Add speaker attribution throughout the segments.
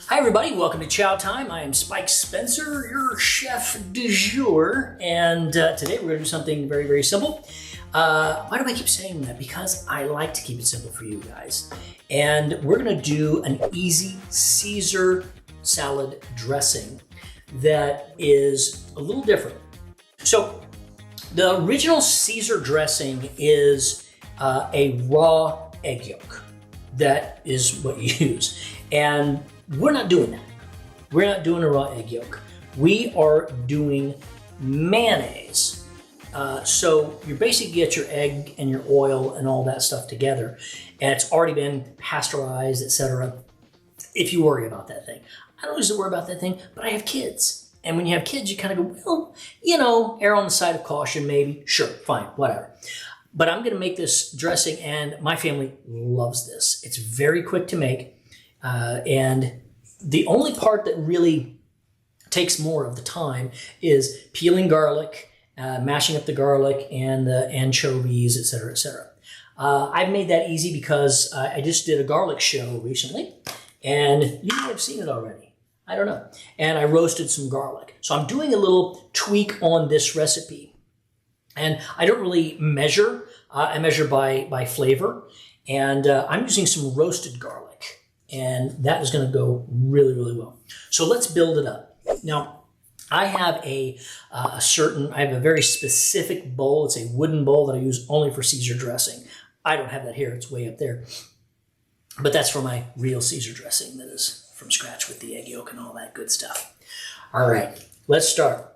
Speaker 1: Hi everybody, welcome to Chow Time. I am Spike Spencer, your chef du jour, and today we're going to do something very, very simple. Why do I keep saying that? Because I like to keep it simple for you guys. And we're going to do an easy Caesar salad dressing that is a little different. So the original Caesar dressing is a raw egg yolk. That is what you use. And we're not doing that. We're not doing a raw egg yolk. We are doing mayonnaise. So you basically get your egg and your oil and all that stuff together, and it's already been pasteurized, etc. If you worry about that thing. I don't usually worry about that thing, but I have kids. And when you have kids, you kind of go, well, you know, err on the side of caution maybe. Sure, fine, whatever. But I'm going to make this dressing, and my family loves this. It's very quick to make. And the only part that really takes more of the time is peeling garlic, mashing up the garlic and the anchovies, etc., etc. I've made that easy because I just did a garlic show recently, and you might have seen it already. I don't know. And I roasted some garlic. So I'm doing a little tweak on this recipe. And I don't really measure. I measure by flavor. And I'm using some roasted garlic. And that is going to go really, really well. So let's build it up. Now, I have I have a very specific bowl. It's a wooden bowl that I use only for Caesar dressing. I don't have that here. It's way up there. But that's for my real Caesar dressing that is from scratch with the egg yolk and all that good stuff. All right, let's start.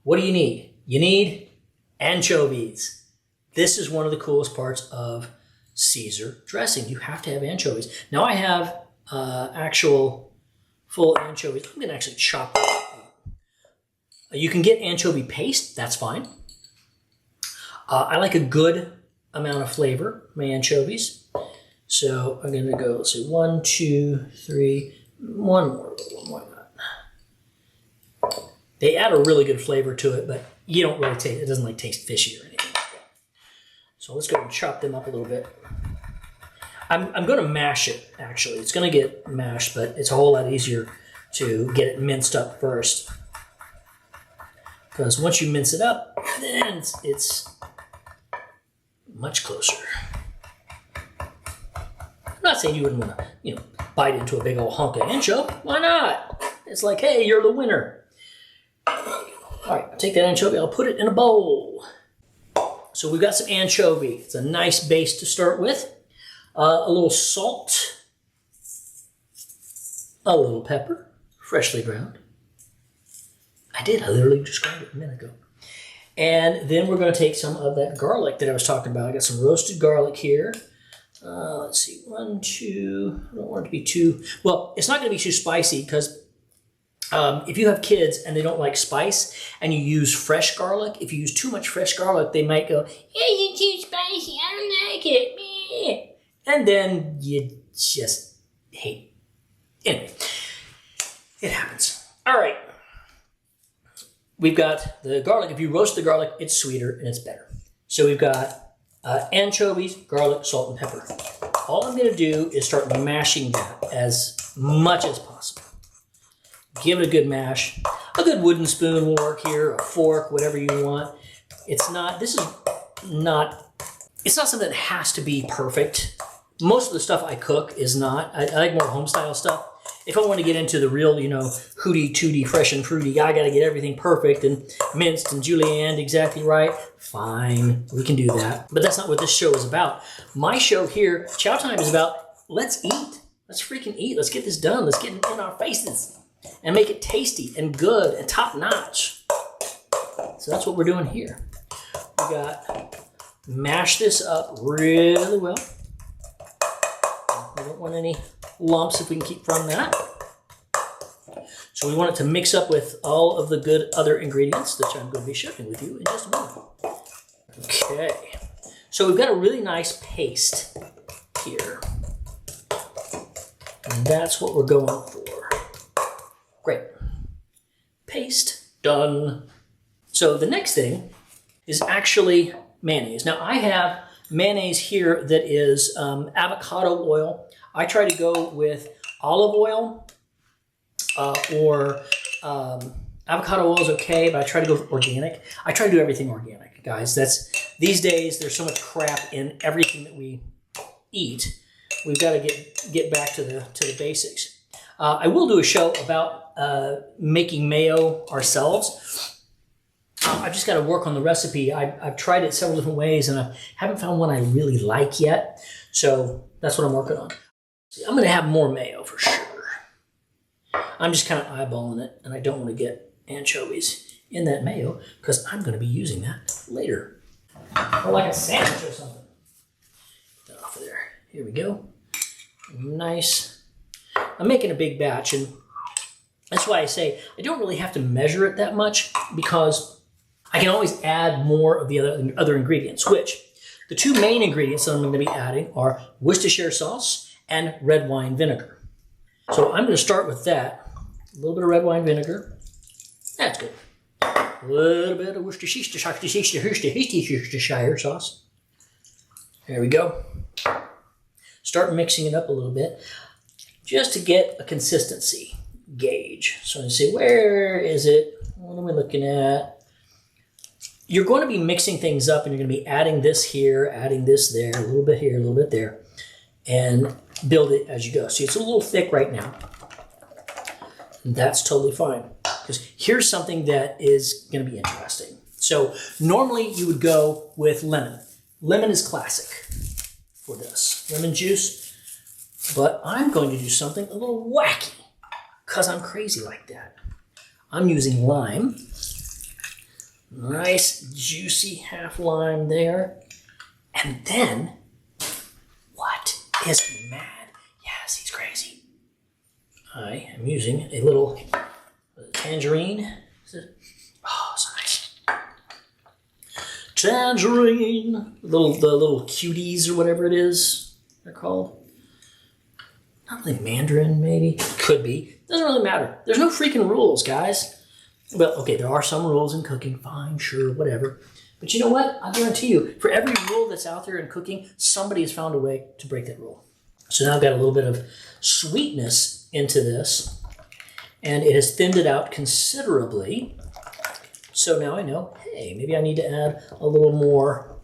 Speaker 1: What do you need? You need anchovies. This is one of the coolest parts of Caesar dressing. You have to have anchovies. Now I have actual full anchovies. I'm going to actually chop them up. You can get anchovy paste. That's fine. I like a good amount of flavor, my anchovies. So I'm going to go, let's see, 1, 2, 3, one more. Why not? They add a really good flavor to it, but you don't really taste it. It doesn't like taste fishy or anything like that. So let's go and chop them up a little bit. I'm going to mash it, actually. It's going to get mashed, but it's a whole lot easier to get it minced up first. Because once you mince it up, then it's much closer. I'm not saying you wouldn't want to, bite into a big old hunk of anchovy. Why not? It's like, hey, you're the winner. All right, I'll take that anchovy. I'll put it in a bowl. So we've got some anchovy. It's a nice base to start with. A little salt, a little pepper, freshly ground. I literally described it a minute ago. And then we're going to take some of that garlic that I was talking about. I got some roasted garlic here. Let's see, 1, 2, I don't want it to be too, well, it's not going to be too spicy because if you have kids and they don't like spice and you use fresh garlic, if you use too much fresh garlic, they might go, it's too spicy, I don't like it, meh. And then you just hate it. Anyway, it happens. All right. We've got the garlic. If you roast the garlic, it's sweeter and it's better. So we've got anchovies, garlic, salt, and pepper. All I'm going to do is start mashing that as much as possible. Give it a good mash. A good wooden spoon will work here, a fork, whatever you want. It's not something that has to be perfect. Most of the stuff I cook is not. I like more home style stuff. If I want to get into the real, hooty tooty, fresh and fruity, I got to get everything perfect and minced and julienned exactly right. Fine, we can do that. But that's not what this show is about. My show here, Chow Time, is about let's eat. Let's freaking eat. Let's get this done. Let's get it in our faces and make it tasty and good and top notch. So that's what we're doing here. We got mash this up really well. We don't want any lumps if we can keep from that. So we want it to mix up with all of the good other ingredients that I'm going to be sharing with you in just a moment. Okay. So we've got a really nice paste here. And that's what we're going for. Great. Paste done. So the next thing is actually mayonnaise. Now I have mayonnaise here that is avocado oil. I try to go with olive oil or avocado oil is okay, but I try to go organic. I try to do everything organic, guys. These days there's so much crap in everything that we eat. We've got to get back to the basics. I will do a show about making mayo ourselves. I've just got to work on the recipe. I've tried it several different ways, and I haven't found one I really like yet. So that's what I'm working on. I'm going to have more mayo for sure. I'm just kind of eyeballing it, and I don't want to get anchovies in that mayo because I'm going to be using that later. Or like a sandwich or something. Get that off of there. Here we go. Nice. I'm making a big batch, and that's why I say I don't really have to measure it that much because I can always add more of the other ingredients, which the two main ingredients that I'm going to be adding are Worcestershire sauce and red wine vinegar. So I'm going to start with that. A little bit of red wine vinegar. That's good. A little bit of Worcestershire sauce. There we go. Start mixing it up a little bit just to get a consistency gauge. So I say, where is it? What am I looking at? You're going to be mixing things up, and you're going to be adding this here, adding this there, a little bit here, a little bit there, and build it as you go. See, it's a little thick right now. And that's totally fine, because here's something that is going to be interesting. So normally you would go with lemon. Lemon is classic for this, lemon juice, but I'm going to do something a little wacky because I'm crazy like that. I'm using lime. Nice, juicy half lime there. And then, what is he mad? Yes, he's crazy. I am using a little tangerine. Oh, so nice. Tangerine. The little cuties or whatever it is they're called. Not really mandarin, maybe. Could be. Doesn't really matter. There's no freaking rules, guys. Well, okay, there are some rules in cooking. Fine, sure, whatever. But you know what? I guarantee you, for every rule that's out there in cooking, somebody has found a way to break that rule. So now I've got a little bit of sweetness into this, and it has thinned it out considerably. So now I know, hey, maybe I need to add a little more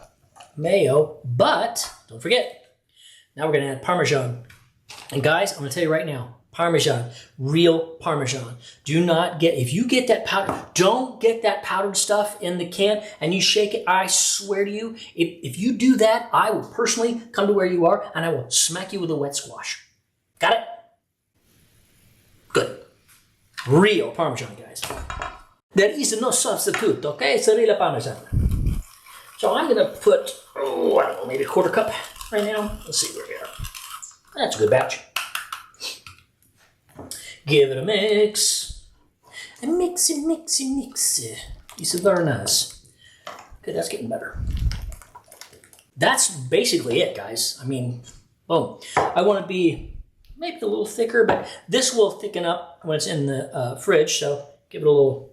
Speaker 1: mayo, but don't forget, now we're going to add Parmesan. And guys, I'm going to tell you right now, Parmesan, real Parmesan. Do not get, if you get that powder, don't get that powdered stuff in the can and you shake it. I swear to you, if you do that, I will personally come to where you are and I will smack you with a wet squash. Got it? Good. Real Parmesan, guys. There is no substitute, okay? It's a real Parmesan. So I'm going to put, I don't know, maybe a quarter cup right now. Let's see where we are. That's a good batch. Give it a mix. And mix it, mix it, mix it. It's very nice. Okay, that's getting better. That's basically it, guys. I mean, boom. I want to be maybe a little thicker, but this will thicken up when it's in the fridge, so give it a little.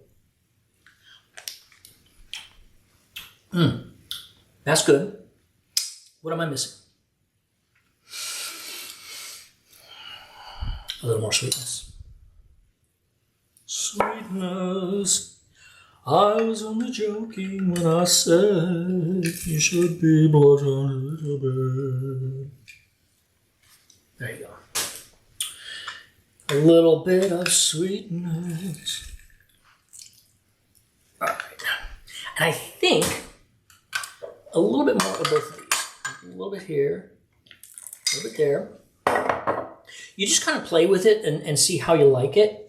Speaker 1: That's good. What am I missing? A little more sweetness. Sweetness. I was only joking when I said you should be blushing a little bit. There you go. A little bit of sweetness. All right. And I think a little bit more of both of these. A little bit here, a little bit there. You just kind of play with it and see how you like it.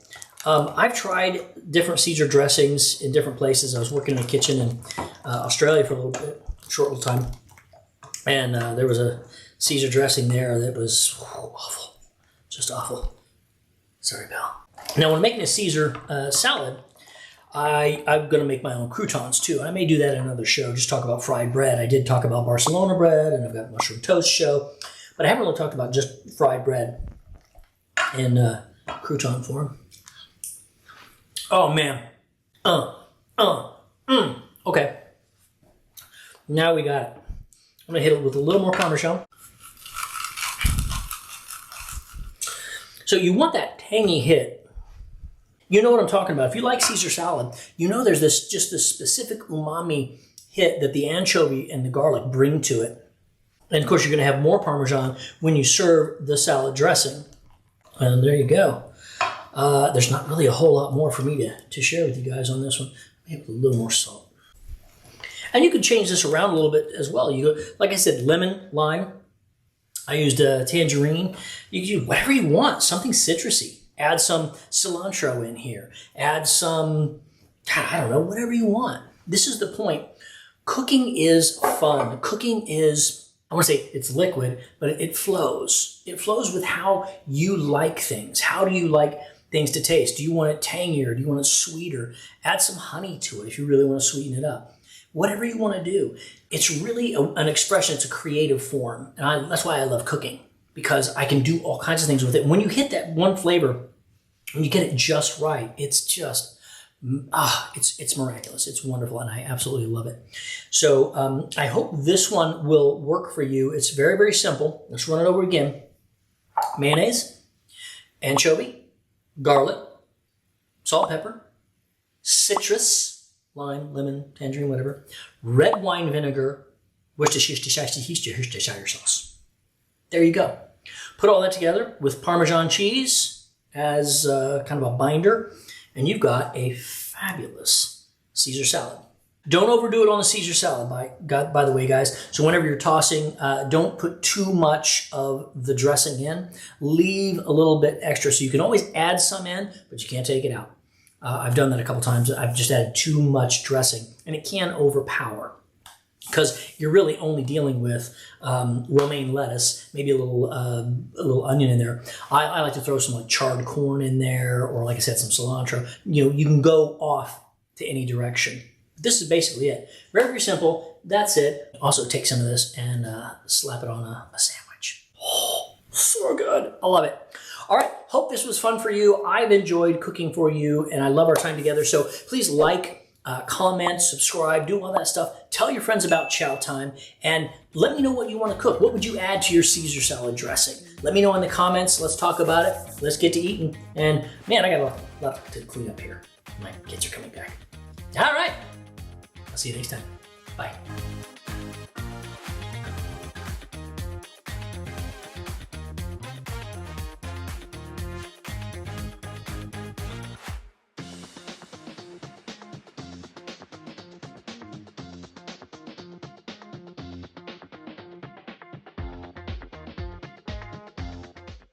Speaker 1: I've tried different Caesar dressings in different places. I was working in a kitchen in Australia for a little bit, short little time. And there was a Caesar dressing there that was awful. Just awful. Sorry, pal. Now, when making a Caesar salad, I'm going to make my own croutons too. I may do that in another show, just talk about fried bread. I did talk about Barcelona bread, and I've got a mushroom toast show. But I haven't really talked about just fried bread in crouton form. Oh, man. Okay. Now we got it. I'm going to hit it with a little more Parmesan. So you want that tangy hit You know what I'm talking about. If you like Caesar salad, you know there's this specific umami hit that the anchovy and the garlic bring to it. And of course, you're going to have more Parmesan when you serve the salad dressing. And there you go. There's not really a whole lot more for me to share with you guys on this one. Maybe a little more salt. And you can change this around a little bit as well. You go, like I said, lemon, lime. I used tangerine. You can use whatever you want, something citrusy. Add some cilantro in here. Add some, I don't know, whatever you want. This is the point. Cooking is fun. Cooking is, I want to say it's liquid, but it flows. It flows with how you like things. How do you like things to taste? Do you want it tangier? Do you want it sweeter? Add some honey to it if you really want to sweeten it up. Whatever you want to do. It's really an expression. It's a creative form. And that's why I love cooking, because I can do all kinds of things with it. When you hit that one flavor, when you get it just right, it's just, it's miraculous. It's wonderful, and I absolutely love it. So I hope this one will work for you. It's very, very simple. Let's run it over again. Mayonnaise, anchovy, garlic, salt, pepper, citrus, lime, lemon, tangerine, whatever, red wine vinegar, Worcestershire sauce. There you go. Put all that together with Parmesan cheese as kind of a binder, and you've got a fabulous Caesar salad. Don't overdo it on the Caesar salad, by the way, guys. So whenever you're tossing, don't put too much of the dressing in. Leave a little bit extra. So you can always add some in, but you can't take it out. I've done that a couple times. I've just added too much dressing, and it can overpower, because you're really only dealing with romaine lettuce, maybe a little onion in there. I like to throw some like charred corn in there, or like I said, some cilantro. You know, you can go off to any direction. This is basically it. Very, very simple. That's it. Also take some of this and slap it on a sandwich. Oh, so good. I love it. All right, hope this was fun for you. I've enjoyed cooking for you, and I love our time together. So please like, comment, subscribe, do all that stuff. Tell your friends about Chow Time, and let me know what you want to cook. What would you add to your Caesar salad dressing? Let me know in the comments. Let's talk about it. Let's get to eating. And man, I got a lot to clean up here. My kids are coming back. All right, I'll see you next time. Bye.